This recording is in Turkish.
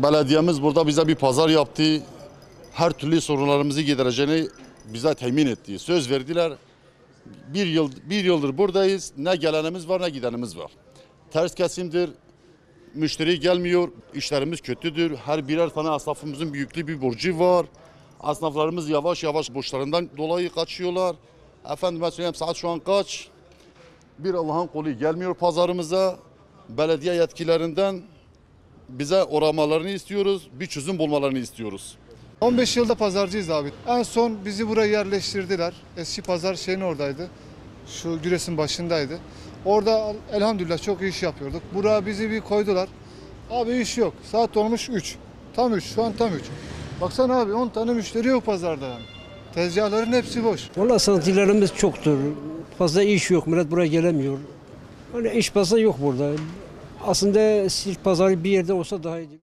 Belediyemiz burada bize bir pazar yaptı. Her türlü sorunlarımızı gidereceğini bize temin etti. Söz verdiler. Bir yıldır buradayız. Ne gelenimiz var ne gidenimiz var. Ters kesimdir. Müşteri gelmiyor. İşlerimiz kötüdür. Her birer tane esnafımızın büyüklü bir borcu var. Esnaflarımız yavaş yavaş borçlarından dolayı kaçıyorlar. Efendime söyleyeyim, saat şu an kaç? Bir Allah'ın kulu gelmiyor pazarımıza. Belediye yetkililerinden bize uğramalarını istiyoruz. Bir çözüm bulmalarını istiyoruz. 15 yılda pazarcıyız abi. En son bizi buraya yerleştirdiler. Eski pazar şeyin oradaydı. Şu Güres'in başındaydı. Orada elhamdülillah çok iyi iş yapıyorduk. Buraya bizi bir koydular. Abi iş yok. Saat olmuş 3. Tam 3. Şu an tam 3. Baksana abi 10 tane müşteri yok pazarda yani. Tezgahların hepsi boş. Valla sanatçılarımız çoktur. Fazla iş yok. Millet buraya gelemiyor. Hani iş fazla yok burada. Aslında silk pazarı bir yerde olsa daha iyi.